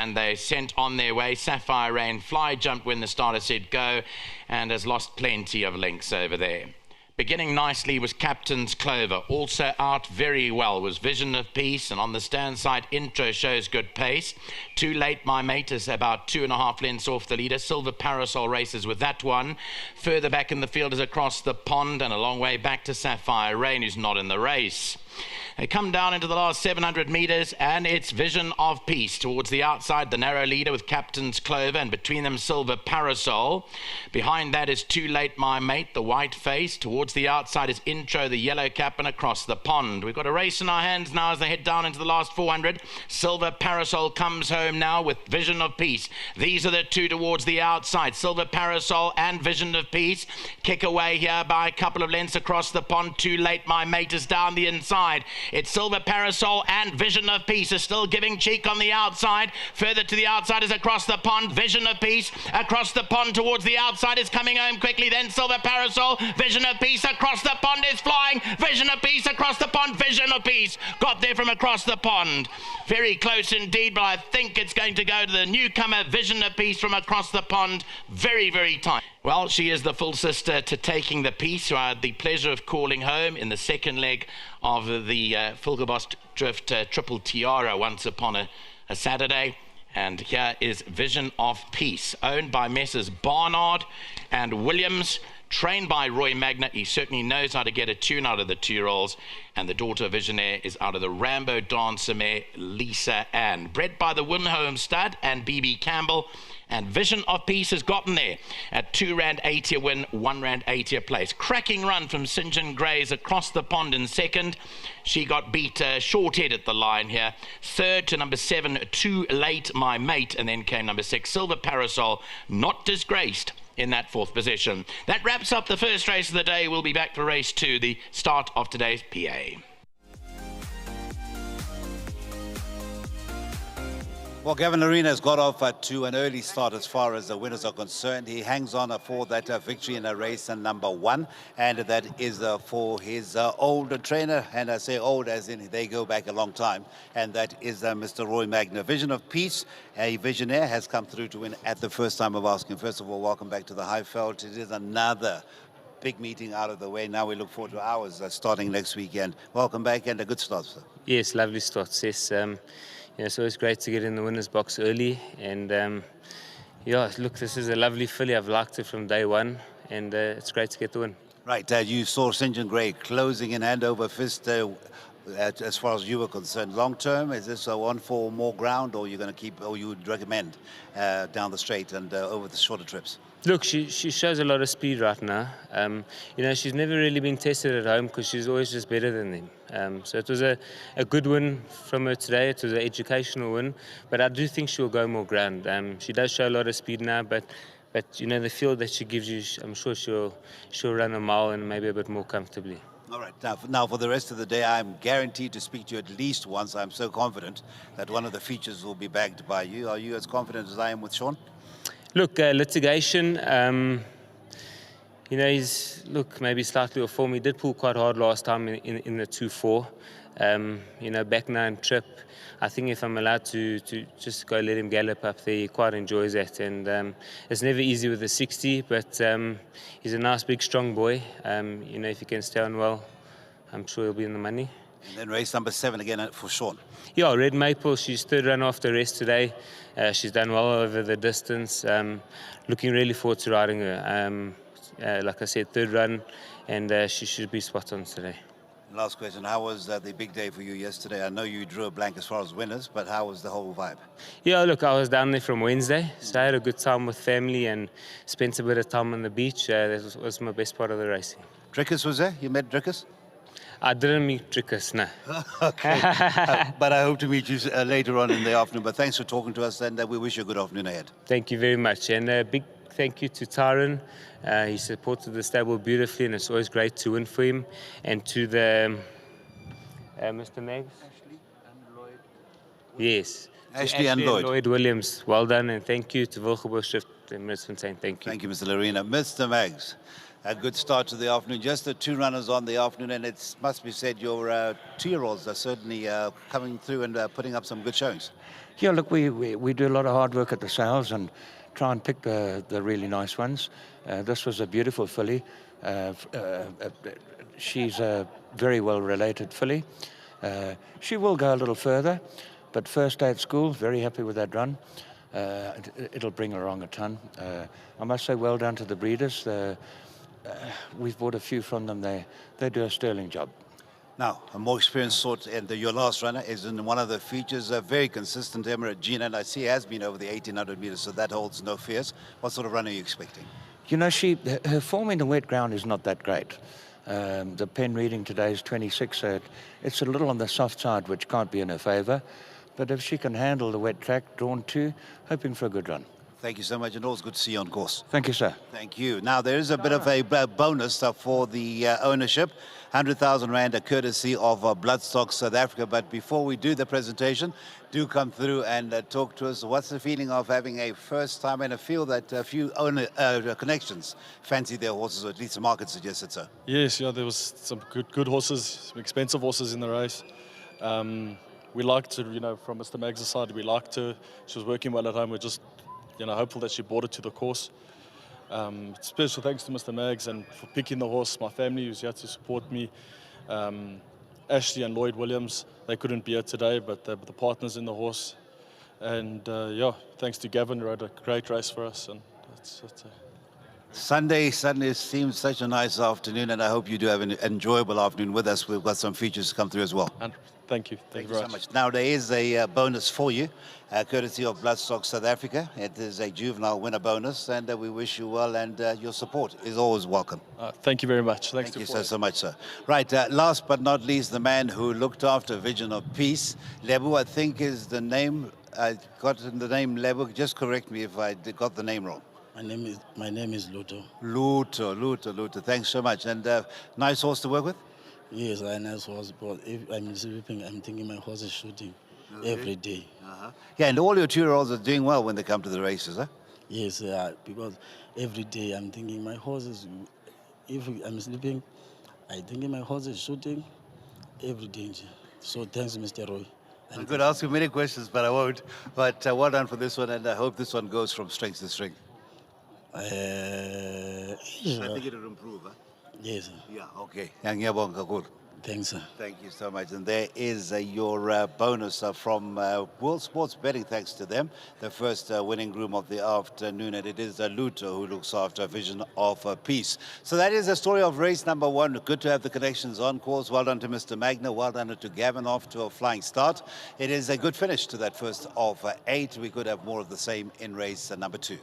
and they sent on their way. Sapphire Rain fly jumped when the starter said go, and has lost plenty of links over there. Beginning nicely was Captain's Clover. Also out very well was Vision of Peace, and on the stand side, Intro shows good pace. Too Late My Mate is about 2.5 lengths off the leader. Silver Parasol races with that one. Further back in the field is Across the Pond, and a long way back to Sapphire Rain, who's not in the race. They come down into the last 700 metres, and it's Vision of Peace towards the outside, the narrow leader with Captain's Clover, and between them Silver Parasol. Behind that is Too Late My Mate, the white face. Towards the outside is Intro, the yellow cap, and Across the Pond. We've got a race in our hands now as they head down into the last 400. Silver Parasol comes home now with Vision of Peace. These are the two towards the outside, Silver Parasol and Vision of Peace. Kick away here by a couple of lengths Across the Pond. Too Late My Mate is down the inside. It's Silver Parasol and Vision of Peace is still giving cheek on the outside. Further to the outside is Across the Pond. Vision of Peace Across the Pond towards the outside is coming home quickly. Then Silver Parasol, Vision of Peace Across the Pond is flying. Vision of Peace Across the Pond. Vision of Peace got there from Across the Pond. Very close indeed, but I think it's going to go to the newcomer Vision of Peace from Across the Pond. Very, very tight. Well, she is the full sister to Taking the Peace, who I had the pleasure of calling home in the second leg of the Fulgerbosch Drift Triple Tiara once upon a Saturday. And here is Vision of Peace, owned by Messrs. Barnard and Williams, trained by Roy Magna. He certainly knows how to get a tune out of the 2-year-olds. And the daughter Visionaire is out of the Rambo Dancer mare, Lisa Ann. Bred by the Winholm stud and BB Campbell. And Vision of Peace has gotten there at R2.80 a win, R1.80 a place. Cracking run from St. John Gray's Across the Pond in second. She got beat short-head at the line here. Third to number 7, Too Late My Mate. And then came number 6, Silver Parasol, not disgraced in that 4th position. That wraps up the first race of the day. We'll be back for race 2, the start of today's PA. Well, Gavin Arena has got off to an early start as far as the winners are concerned. He hangs on for that victory in race number 1, and that is for his older trainer, and I say old as in they go back a long time, and that is Mr. Roy Magna. Vision of Peace, a Visionaire, has come through to win at the first time of asking. First of all, welcome back to the Highveld. It is another big meeting out of the way. Now we look forward to ours starting next weekend. Welcome back and a good start, sir. Yes, lovely start, yes. Yeah, so it's great to get in the winner's box early, and yeah, look, this is a lovely filly. I've liked it from day one, and it's great to get the win. Right, you saw St. John Gray closing in hand over fist as far as you were concerned. Long term, is this a one for more ground, or you're going to keep, or you would recommend down the straight and over the shorter trips? Look, she shows a lot of speed right now. You know, she's never really been tested at home because she's always just better than them. So it was a good win from her today. It was an educational win, but I do think she'll go more ground. She does show a lot of speed now, but you know, the field that she gives you, I'm sure she'll run a mile and maybe a bit more comfortably. All right, now for the rest of the day, I'm guaranteed to speak to you at least once. I'm so confident that one of the features will be bagged by you. Are you as confident as I am with Sean? Look, litigation, you know, he's, look, maybe slightly off form. He did pull quite hard last time in the 2-4. You know, back 9 trip. I think if I'm allowed to just go let him gallop up there, he quite enjoys that. And it's never easy with the 60, but he's a nice, big, strong boy. You know, if he can stay on well, I'm sure he'll be in the money. And then race number 7 again for Sean. Yeah, Red Maple, she's 3rd run after rest today. She's done well over the distance. Looking really forward to riding her. Like I said, 3rd run, and she should be spot on today. Last question, how was the big day for you yesterday? I know you drew a blank as far as winners, but how was the whole vibe? Yeah, look, I was down there from Wednesday, so I had a good time with family and spent a bit of time on the beach. That was my best part of the racing. Drickus was there? You met Drickus? I didn't meet Drickus, no. Okay, but I hope to meet you later on in the afternoon. But thanks for talking to us, and we wish you a good afternoon ahead. Thank you very much, and a big thank you to Tyron. He supported the stable beautifully, and it's always great to win for him. And to the Mr. Megs? Ashley and Lloyd. Yes. Ashley and Lloyd Williams, well done, and thank you to Fulgerbosch Drift and Turffontein. Thank you. Thank you, Mr. Lorena. Mr. Megs, A good start to the afternoon. Just the 2 runners on the afternoon, and it must be said your 2-year-olds are certainly coming through and putting up some good showings. Yeah, look, we do a lot of hard work at the sales and try and pick the really nice ones. This was a beautiful filly. She's a very well-related filly. She will go a little further, but first day at school, very happy with that run. It'll bring her along a ton. I must say well done to the breeders. We've bought a few from them. They do a sterling job. Now, a more experienced sort, and your last runner is in one of the features, a very consistent Emirate Gina, and I see has been over the 1800 meters, so that holds no fears. What sort of run are you expecting? You know, her form in the wet ground is not that great. The pen reading today is 26, so it's a little on the soft side, which can't be in her favour. But if she can handle the wet track, drawn 2, hoping for a good run. Thank you so much, and always good to see you on course. Thank you, sir. Thank you. Now, there is a bit of a bonus for the ownership. 100,000 Rand, a courtesy of Bloodstock South Africa. But before we do the presentation, do come through and talk to us. What's the feeling of having a first time in a field that a few owner connections fancy their horses, or at least the market suggested so? Yes, yeah, there was some good horses, some expensive horses in the race. We liked her, you know, from Mr. Maggs' side, we liked her. She was working well at home. We're just, you know, hopeful that she brought it to the course. Special thanks to Mr. Maggs and for picking the horse. My family who's here to support me. Ashley and Lloyd Williams, they couldn't be here today, but they're the partners in the horse. And yeah, thanks to Gavin, who rode a great race for us. And Sunday seems such a nice afternoon, and I hope you do have an enjoyable afternoon with us. We've got some features to come through as well. and thank you. Thank you so much. Now, there is a bonus for you, courtesy of Bloodstock South Africa. It is a juvenile winner bonus, and we wish you well, and your support is always welcome. Thank you very much. Thank you so much, sir. Right, last but not least, the man who looked after Visionofpeace, Lebu, I think is the name. I got the name Lebu. Just correct me if I got the name wrong. My name is Luto. Luto. Thanks so much. And nice horse to work with? Yes, I nice horse, but if I'm sleeping, I'm thinking my horse is shooting every day. Yeah, and all your 2-year-olds are doing well when they come to the races, huh? Yes, because every day I'm thinking my horse is, if I'm sleeping, I think my horse is shooting every day. So thanks, Mr. Roy. I could ask you many questions, but I won't. But well done for this one, and I hope this one goes from strength to strength. Sure. I think it'll improve, huh? Yes, Yeah, okay. thanks, sir. Thank you so much. And there is your bonus from World Sports Betting, thanks to them. The first winning groom of the afternoon, and it is Luto who looks after Visionofpeace. So that is the story of race number 1. Good to have the connections on course. Well done to Mr. Magna. Well done to Gavin, off to a flying start. It is a good finish to that first of 8. We could have more of the same in race number 2.